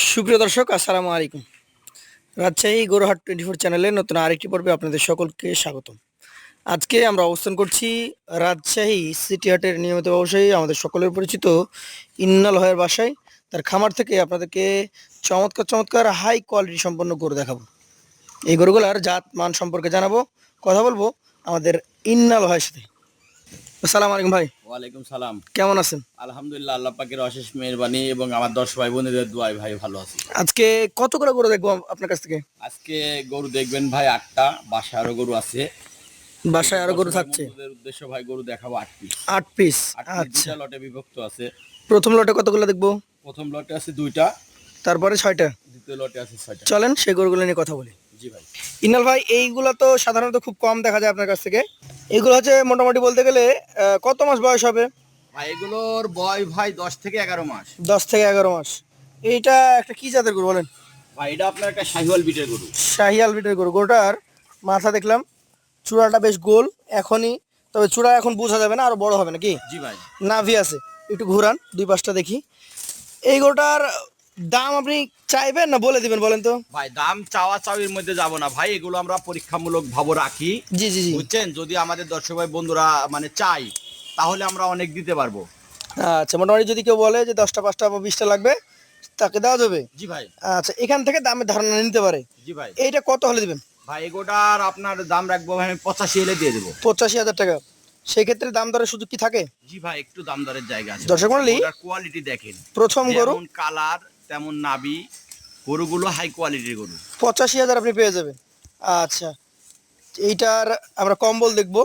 সুপ্রিয় দর্শক, আসসালামু আলাইকুম। রাজশাহী গরুহাট 24 চ্যানেলে নতুন আরেকটি পর্বে আপনাদের সকলকে স্বাগতম। আজকে আমরা অবস্থান করছি রাজশাহী সিটি হাটের নিয়মিত ব্যবসায়ী আমাদের সকলের পরিচিত ইন্নাল ভাইয়ের বাসায়। তার খামার থেকে আপনাদেরকে চমৎকার চমৎকার হাই কোয়ালিটি সম্পন্ন গরু দেখাবো। এই গরুগুলার জাত মান সম্পর্কে জানাবো, কথা বলবো আমাদের ইন্নাল ভাইয়ের সাথে। আসসালামু আলাইকুম ভাই। ওয়ালাইকুম সালাম। কেমন আছেন? আলহামদুলিল্লাহ, আল্লাহ পাকের অশেষ মেহেরবানি এবং আমার 10 ভাই বোনেদের দোয়ায় ভাই ভালো আছি। আজকে কত করে গরু দেখবো আপনার কাছ থেকে? আজকে গরু দেখবেন ভাই 8টা, বাসায় আরো গরু আছে। বাসায় আরো গরু থাকছে? বন্ধুদের উদ্দেশ্য ভাই গরু দেখাবো 8 পিস। 8 পিস। 8 পিস আচ্ছা, দুইটা লটে বিভক্ত আছে। প্রথম লটে কতগুলো দেখবো? প্রথম লটে আছে 2টা, তারপরে 6টা। দ্বিতীয় লটে আছে 6টা। চলেন সেই গরুগুলো নিয়ে কথা বলি। জি ভাই। ইনাল ভাই, এইগুলো তো সাধারণত খুব কম দেখা যায় আপনার কাছ থেকে। এগুলো হচ্ছে মোটামুটি বলতে গেলে কত মাস বয়স হবে? ভাই এগুলোর বয়স ভাই 10 থেকে 11 মাস। 10 থেকে 11 মাস। এইটা একটা কি জাতের গরু বলেন? ভাই এটা আপনার একটা শাহিওয়াল বিটের গরু। শাহিয়াল বিটের গরু। গরুটার মাথা দেখলাম, চূড়াটা বেশ গোল এখনই, তবে চূড়া এখন বোঝা যাবে না, আরো বড় হবে নাকি? জি ভাই। নাভি আছে, একটু ঘুরান দুই পাশটা দেখি। এই গরুটার দাম আপনি চাইবেন না বলে দিবেন বলেন তো? ভাই দাম চাওয়া চাওয়ির মধ্যে যাব না ভাই, এগুলো আমরা পরীক্ষামূলক ভাবে রাখি। জি জি জি। বুঝছেন, যদি আমাদের দর্শক ভাই বন্ধুরা মানে চাই তাহলে আমরা অনেক দিতে পারবো। আচ্ছা, মোটামুটি যদি কেউ বলে যে 10টা 5টা বা 20টা লাগবে, তাকে দেওয়া যাবে? জি ভাই। আচ্ছা, এখান থেকে দামের ধারণা নিতে পারে। জি ভাই। এইটা কত হলে দিবেন? ভাই এগোটার আপনার দাম রাখবো ভাই আমি 85 এলে দিয়ে দেবো। 85,000 টাকা। সেই ক্ষেত্রে দাম দরের সুযোগ কি থাকে? জি ভাই, একটু দাম দরের জায়গা আছে। দর্শক মণ্ডলী, কোয়ালিটি দেখেন, প্রথম গরু যেমন কালার তেমন নাবি, গরুগুলো হাই কোয়ালিটির গরু। 85,000 আপনি পেয়ে যাবেন। আচ্ছা, এইটার আমরা কম্বল দেখবো,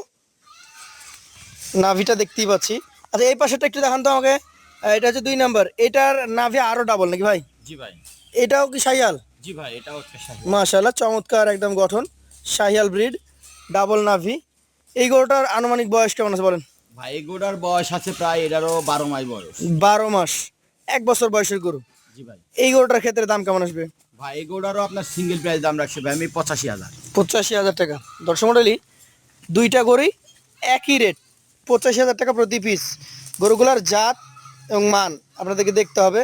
নাভিটা দেখতেই পাচ্ছি। আচ্ছা, এই পাশেটা একটু দেখান তো আমাকে। এটা হচ্ছে 2 নাম্বার, এটার নাভি আরো ডাবল নাকি ভাই? জি ভাই। এটাও কি শাহিয়াল? জি ভাই, এটাও একটা শাহি। মাশাআল্লাহ, চমৎকার একদম গঠন, শাহিয়াল ব্রিড, ডাবল নাভি। এই গরুটার আনুমানিক বয়স কেমন আছে বলেন? ভাই এগোটার বয়স আছে প্রায় এটারও 12 মাস বয়স। 12 মাস, 1 বছর বয়সের গরু। জি ভাই। এই গরুটার ক্ষেত্রে দাম কেমন আসবে? ভাই এগোটারও আপনার সিঙ্গেল প্রাইস দাম রাখছে ভাই আমি 85,000। 85,000 টাকা। দর্শক মণ্ডলী, দুইটা গরুই একই রেট, 85,000 টাকা প্রতি পিস। গরুগুলার জাত এবং মান আপনাদেরকে দেখতে হবে,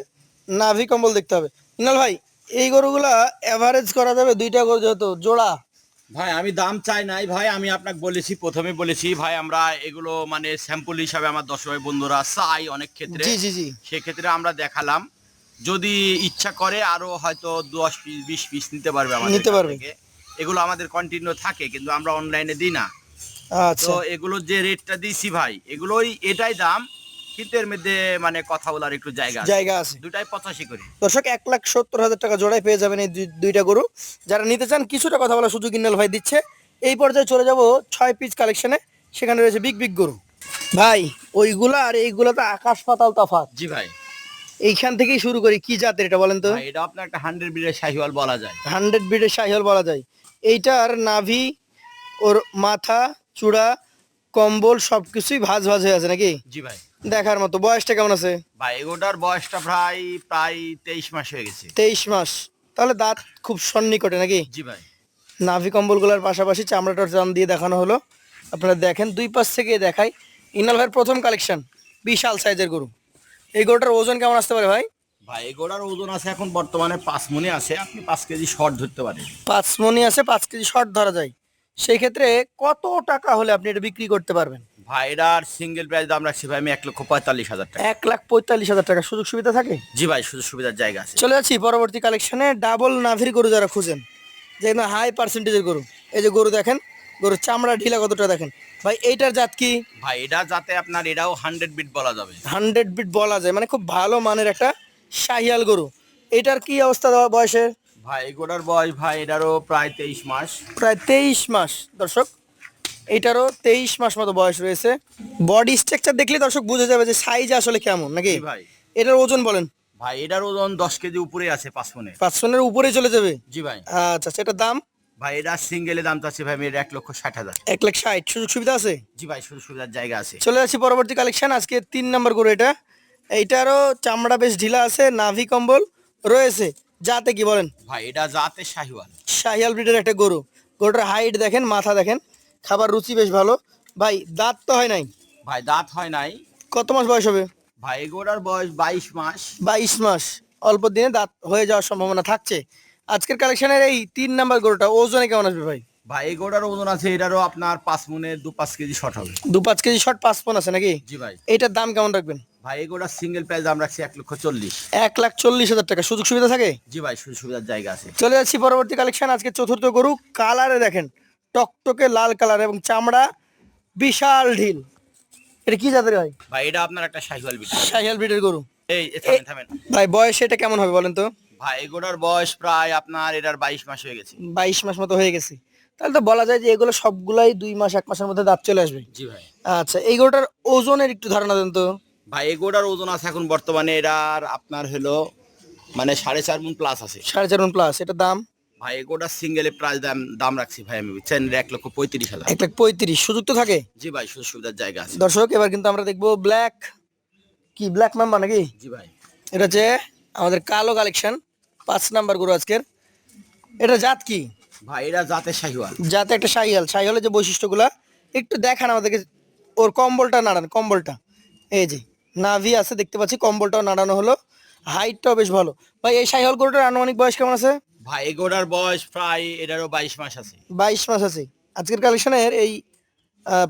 নাভি কম্বল দেখতে হবে। ইনাল ভাই, এই গরুগুলা এভারেজ করা যাবে দুইটা গরু যেহেতু জোড়া? ভাই আমি দাম চাই নাই ভাই, আমি আপনাকে বলেছি, প্রথমে বলেছি ভাই আমরা এগুলো মানে স্যাম্পল হিসাবে আমার 10 ভাই বন্ধুরা চাই অনেক ক্ষেত্রে। জি জি জি। সেক্ষেত্রে আমরা দেখালাম, যদি ইচ্ছা করে আরো হয়তো 10 পিস 20 পিস নিতে পারবে আমাদের নিতে কাছ পারবে। থেকে। এগুলো আমাদের কন্টিনিউ থাকে কিন্তু আমরা অনলাইনে দিই না। তো আচ্ছা, এগুলোর যে রেটটা দিছি ভাই এগুলোই এটাই দাম, কিন্তু এর মধ্যে মানে কথা বলার একটু জায়গা আছে। জায়গা আছে। দুটাই 85 করে। দর্শক, 1,70,000 টাকা জোড়ায় পেয়ে যাবেন এই দুইটা গরু। যারা নিতে চান কিছুটা কথা বলার সুযোগ ইনাল ভাই দিচ্ছে। এই পর্যায়ে চলে যাব 6 পিস কালেকশনে, সেখানে রয়েছে বিগ বিগ গরু। ভাই, ওইগুলা আর এইগুলা তো আকাশ পাতাল তফাৎ। জি ভাই। এইখান থেকেই শুরু করি, কি জাতের এটা বলেন তো? ভাই এটা আপনার একটা 100 ব্রিডের শাহিওয়াল বলা যায়। 100 বিটের শাহিওয়াল বলা যায়। এইটার নাভি, ওর মাথা, চূড়া, কম্বল সবকিছুই ভাঁজ ভাঁজ হয়ে আছে নাকি? জি ভাই। দেখার মতো। বয়সটা কেমন আছে? ভাই এগোটার বয়সটা প্রায় প্রায় 23 মাস হয়ে গেছে। 23 মাস। তাহলে দাঁত খুব সন্নিকটে নাকি? জি ভাই। নাভি কম্বলগুলোর পাশাপাশি চামড়াটার টান দিয়ে দেখানো হলো। আপনারা দেখেন, দুই পাশ থেকে দেখাই। ইনাল ভাইয়ের প্রথম কালেকশন, বিশাল সাইজের গরু। এই গরুটার ওজন কেমন আসতে পারে ভাই? ভাই এগোটার ওজন আছে এখন বর্তমানে 5 মনে আছে, আপনি 5 কেজি শর্ট ধরতে পারেন। 5 মণি আছে, 5 কেজি শর্ট ধরা যায়। সেই ক্ষেত্রে কত টাকা হলে আপনি এটা বিক্রি করতে পারবেন? ভাই এটার সিঙ্গেল প্রাইস দাম রাখছি ভাই আমি 1,45,000 টাকা। 1,45,000 টাকা। সুযোগ সুবিধা থাকে? জি ভাই, সুযোগ সুবিধার জায়গা আছে। চলে যাচ্ছি পরবর্তী কালেকশনে। ডাবল নাভির গরু যারা খুঁজেন, যে হাই পার্সেন্টেজের গরু, এই যে গরু দেখেন, গরুর চামড়া ঢিলা কতটা দেখেন। ভাই এইটার জাত কি? ভাই এটা যাতে আপনার এটাও 100 বিট বলা যাবে। 100 বিট বলা যায়, মানে খুব ভালো মানের একটা শাহিয়াল গরু। এটার কি অবস্থা বয়সের? ভাই এগোটার বয়স ভাই এটারও প্রায় 23 মাস। প্রায় 23 মাস। দর্শক, এইটারও 23 মাস মতো বয়স রয়েছে। বডি স্ট্রাকচার দেখলে দর্শক বুঝে যাবে যে সাইজ আসলে কেমন নাকি। জি ভাই। এটার ওজন বলেন? ভাই এটার ওজন 10 কেজি উপরে আছে 5 মনে। 5 টনের উপরে চলে যাবে? জি ভাই। আচ্ছা, সেটার দাম? ভাই এটা সিঙ্গেলে দাম চাচ্ছি ভাই আমি 1,60,000। 1,60,000। সুযোগ সুবিধা আছে? জি ভাই, সুযোগ সুবিধার জায়গা আছে। চলে যাচ্ছি পরবর্তী কালেকশন, আজকে 3 নম্বর গরু এটা। এইটারও চামড়া বেশ ঢিলা আছে, নাভি কম্বল রয়েছে। যাতে কি বলেন? ভাই এটা জাতে শাহিওয়াল। শাহিয়াল ব্রিডের একটা গরু। গরুটার হাইট দেখেন, মাথা দেখেন, খাবার রুচি বেশ ভালো। ভাই দাঁত তো হয় নাই? ভাই দাঁত হয় নাই। কত মাস বয়স হবে? ভাই এগোটার বয়স 22 মাস। 22 মাস। অল্প দিনে দাঁত হয়ে যাওয়ার সম্ভাবনা থাকছে। আজকের কালেকশনের এই 3 নাম্বার গরুটা ওজনে কেমন আসবে ভাই? ভাই এই গরুটার ওজন আছে, এটারও আপনার 5 মনের 2-5 কেজি শর্ট হবে। 2-5 কেজি শর্ট 5 পন আছে নাকি? জি ভাই। এইটার দাম কেমন রাখবেন? ভাই এই গরুটার সিঙ্গেল প্রাইস দাম রাখছি 1,40,000। 1,40,000 টাকা। সুযোগ সুবিধা থাকে? জি ভাই, সুযোগ সুবিধার জায়গা আছে। চলে যাচ্ছি পরবর্তী কালেকশন। আজকে চতুর্থ গরু, কালারে দেখেন টকটকে লাল কালার এবং চামড়া বিশাল ঢিল। এটা কি জাতের ভাই? ভাই এটা আপনার একটা শাহিওয়াল বিট। শাহিয়াল ব্রিডের গরু। থামেন থামেন। ভাই বয়স এটা কেমন হবে বলেন তো? ভাই এই গরুটার বয়স প্রায় আপনার এটার 22 মাস হয়ে গেছে। 22 মাস মতো হয়ে গেছে। তাহলে তো বলা যায় যে এগুলো সবগুলাই 2 মাস 1 মাসের মধ্যে দাঁত চলে আসবে। জি ভাই। আচ্ছা, এই গরুটার ওজনের একটু ধারণা দেন তো। ভাই এই গরুটার ওজন আছে এখন বর্তমানে এটার আপনার হলো মানে 4.5 মণ প্লাস আছে। 4.5 মণ প্লাস। এটার দাম? ভাই এই গরুটার সিঙ্গেলে প্রাইস দাম রাখছি ভাই আমি, বুঝছেন, 1,35,000। 1,35,000। সুযোগ তো থাকে? জি ভাই, সুযোগ সুবিধার জায়গা আছে। দর্শক এবার কিন্তু আমরা দেখবো ব্ল্যাক, কি ব্ল্যাক মাম্বা নাকি? জি ভাই। এটা হচ্ছে আমাদের কালো কালেকশন, 5 নাম্বার গরু আজকের। এটা জাত কি? ভাই এটা জাতের শাহিওয়াল। জাতে একটা শাহিয়াল। শাহিয়ালের যে বৈশিষ্ট্যগুলা একটু দেখান আমাদেরকে। ওর কম্বলটা নাড়ান, কম্বলটা। এই যে নাভি আছে দেখতে পাচ্ছি, কম্বলটাও নাড়ানো হলো, হাইটটাও বেশ ভালো। ভাই এই শাহিয়াল গরুটার আনুমানিক বয়স কেমন আছে? ভাই এই গরুটার বয়স প্রায় এটারও 22 মাস আছে। 22 মাস আছে। আজকের কালেকশনের এই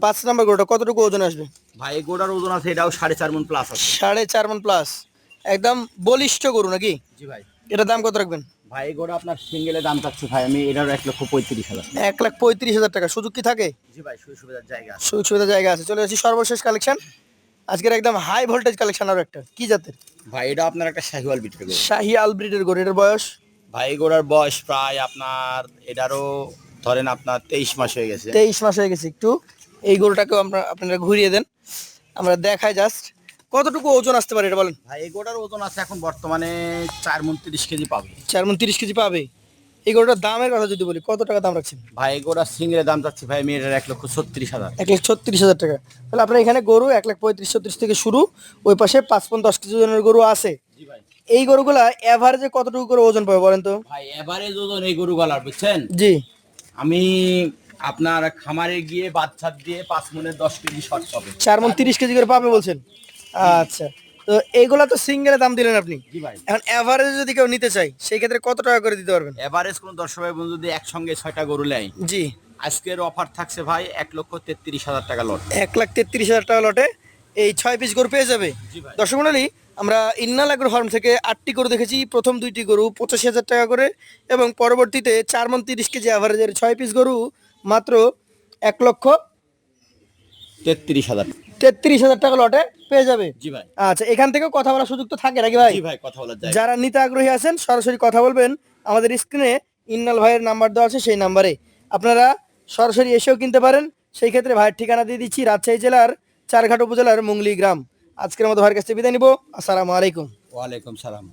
5 নাম্বার গরুটা কতটুকু ওজন আসবে? ভাই এই গরুটার ওজন আছে এটাও 4.5 মণ প্লাস আছে। 4.5 মণ প্লাস। একদম বলিষ্ঠ গরু নাকি? জি ভাই। এটার দাম কত রাখবেন? ভাই এই গরু আপনার সিঙ্গেলে দাম চাচ্ছি ভাই আমি এটারও 1,35,000। 1,35,000 টাকা। সুযোগ কি থাকে? জি ভাই, সুযোগ সুবিধার জায়গা আছে। সুযোগ সুবিধা জায়গা আছে। চলে যাচ্ছি সর্বশেষ কালেকশন, আজকের একদম হাই ভোল্টেজ কালেকশন। আরো একটা কি জাতের? ভাই এটা আপনার একটা শাহিওয়াল বিটের গরু। শাহি আলব্রিডের গরু। এটার বয়স? ভাই এই গরুর বয়স প্রায় আপনার এটারও ধরেন আপনার 23 মাস হয়ে গেছে। 23 মাস হয়ে গেছে। একটু এই গরুটাকেও আপনারা ঘুরিয়ে দেন, আমরা দেখাই জাস্ট কতটুকু ওজন আসতে পারে এটা বলেন। ভাই এই গরুটার ওজন আছে এখন বর্তমানে 4 মণ 30 কেজি পাবে। 4 মণ 30 কেজি পাবে। এই গরুটার দামের কথা যদি বলি, কত টাকা দাম রাখছেন? ভাই এই গরুটার সিঙ্গেলে দাম চাচ্ছি ভাই আমি এটার 1,36,000। 1,36,000 টাকা। তাহলে আপনার এখানে গরু 1,35,000 থেকে শুরু, ওই পাশে 5-10 কেজি ওজনের গরু আছে। জি ভাই। এই গরুগুলা এভারেজে কতটুকু করে ওজন পাবে বলেন তো? ভাই এভারেজ ওজন এই গরু গলার, বুঝছেন, জি। আমি আপনার খামারে গিয়ে বাচ্চা দিয়ে 5 মণের 10 কেজি শর্ট পাবে। 4 মণ 30 কেজি করে পাবে বলছেন? আচ্ছা, তো এইগুলা তো সিঙ্গেলে দাম দিলেন আপনি। জি ভাই। এখন এভারেজ যদি কেউ নিতে চাই সেই ক্ষেত্রে কত টাকা করে দিতে পারবেন? এভারেজ কোন দর্শক ভাই বন্ধু যদি একসঙ্গে 6টা গরু নেয়, জি। আজকের অফার থাকছে ভাই 1,33,000 টাকা লট। 1,33,000 টাকা লটে এই 6 পিস গরু পেয়ে যাবে। জি ভাই। দর্শক মণ্ডলী, আমরা ইন্নাল এগ্রো ফার্ম থেকে 8টি গরু দেখেছি। প্রথম 2টি গরু 85,000 টাকা করে এবং পরবর্তীতে 4 মণ 30 কেজি অ্যাভারেজের 6 পিস গরু মাত্র 1,33,000। 1,33,000 টাকা লটে পেয়ে যাবে। জি ভাই। আচ্ছা, এখান থেকেও কথা বলার সুযোগ তো থাকে নাকি ভাই? জি ভাই, কথা বলার জায়গা। যারা নিতে আগ্রহী আছেন সরাসরি কথা বলবেন। আমাদের স্ক্রিনে ইন্নাল ভাইয়ের নাম্বার দেওয়া আছে, সেই নাম্বারে আপনারা সরাসরি এসেও কিনতে পারেন। সেই ক্ষেত্রে ভাইয়ের ঠিকানা দিয়ে দিচ্ছি, রাজশাহী জেলার চারঘাট উপজেলার মুংলি গ্রাম। আজকের মতো ভাইয়ের কাছ থেকে বিদায় নিব। আসসালামু আলাইকুম। ওয়ালাইকুম সালাম।